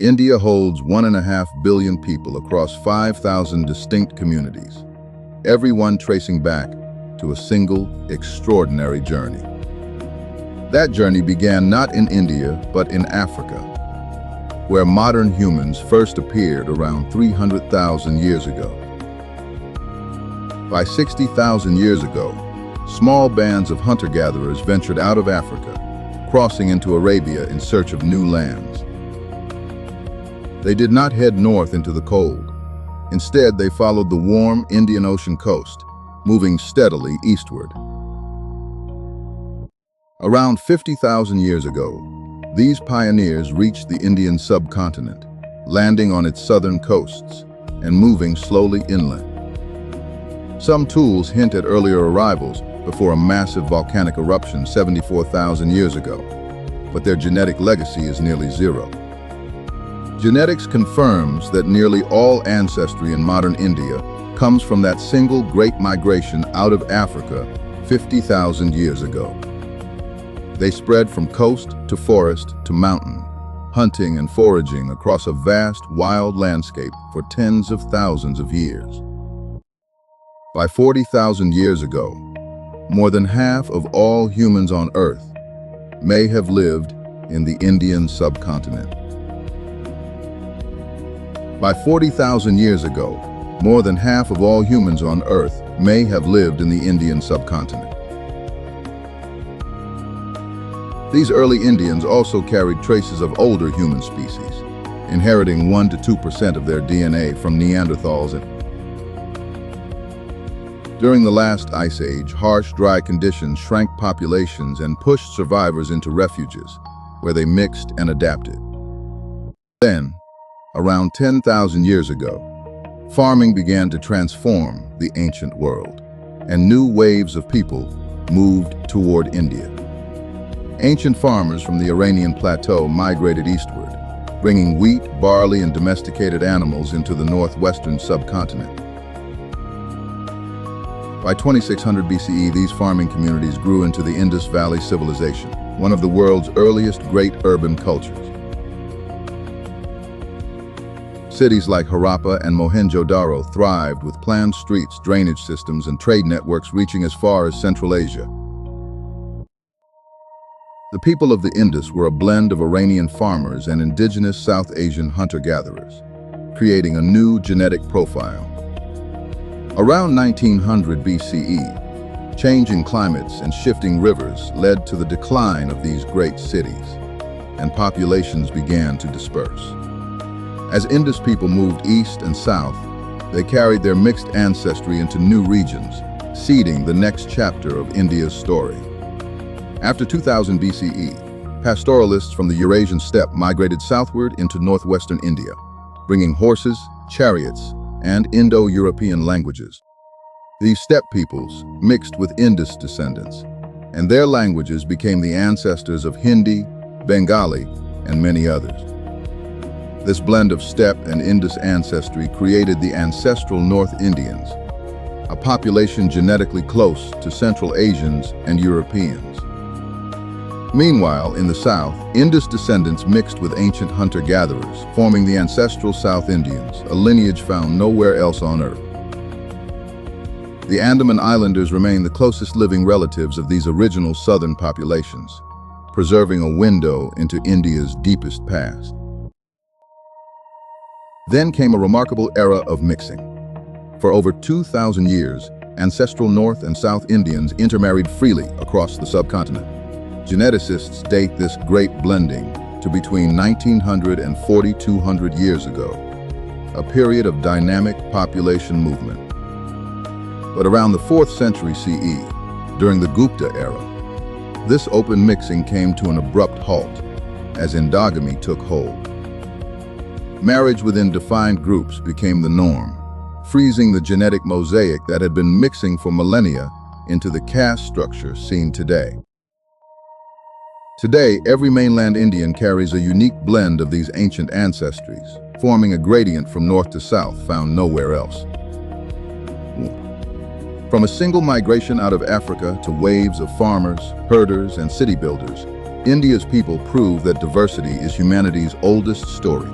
India holds 1.5 billion people across 5,000 distinct communities, everyone tracing back to a single, extraordinary journey. That journey began not in India, but in Africa, where modern humans first appeared around 300,000 years ago. By 60,000 years ago, small bands of hunter-gatherers ventured out of Africa, crossing into Arabia in search of new lands. They did not head north into the cold. Instead, they followed the warm Indian Ocean coast, moving steadily eastward. Around 50,000 years ago, these pioneers reached the Indian subcontinent, landing on its southern coasts and moving slowly inland. Some tools hint at earlier arrivals before a massive volcanic eruption 74,000 years ago, but their genetic legacy is nearly zero. Genetics confirms that nearly all ancestry in modern India comes from that single great migration out of Africa 50,000 years ago. They spread from coast to forest to mountain, hunting and foraging across a vast, wild landscape for tens of thousands of years. By 40,000 years ago, more than half of all humans on Earth may have lived in the Indian subcontinent. By 40,000 years ago, more than half of all humans on Earth may have lived in the Indian subcontinent. These early Indians also carried traces of older human species, inheriting 1 to 2% of their DNA from Neanderthals. During the last ice age, harsh, dry conditions shrank populations and pushed survivors into refuges, where they mixed and adapted. Then, around 10,000 years ago, farming began to transform the ancient world, and new waves of people moved toward India. Ancient farmers from the Iranian plateau migrated eastward, bringing wheat, barley, and domesticated animals into the northwestern subcontinent. By 2600 BCE, these farming communities grew into the Indus Valley Civilization, one of the world's earliest great urban cultures. Cities like Harappa and Mohenjo-Daro thrived with planned streets, drainage systems, and trade networks reaching as far as Central Asia. The people of the Indus were a blend of Iranian farmers and indigenous South Asian hunter-gatherers, creating a new genetic profile. Around 1900 BCE, changing climates and shifting rivers led to the decline of these great cities, and populations began to disperse. As Indus people moved east and south, they carried their mixed ancestry into new regions, seeding the next chapter of India's story. After 2000 BCE, pastoralists from the Eurasian steppe migrated southward into northwestern India, bringing horses, chariots, and Indo-European languages. These steppe peoples mixed with Indus descendants, and their languages became the ancestors of Hindi, Bengali, and many others. This blend of steppe and Indus ancestry created the ancestral North Indians, a population genetically close to Central Asians and Europeans. Meanwhile, in the south, Indus descendants mixed with ancient hunter-gatherers, forming the ancestral South Indians, a lineage found nowhere else on Earth. The Andaman Islanders remain the closest living relatives of these original southern populations, preserving a window into India's deepest past. Then came a remarkable era of mixing. For over 2,000 years, ancestral North and South Indians intermarried freely across the subcontinent. Geneticists date this great blending to between 1900 and 4,200 years ago, a period of dynamic population movement. But around the 4th century CE, during the Gupta era, this open mixing came to an abrupt halt as endogamy took hold. Marriage within defined groups became the norm, freezing the genetic mosaic that had been mixing for millennia into the caste structure seen today. Today, every mainland Indian carries a unique blend of these ancient ancestries, forming a gradient from north to south found nowhere else. From a single migration out of Africa to waves of farmers, herders, and city builders, India's people prove that diversity is humanity's oldest story.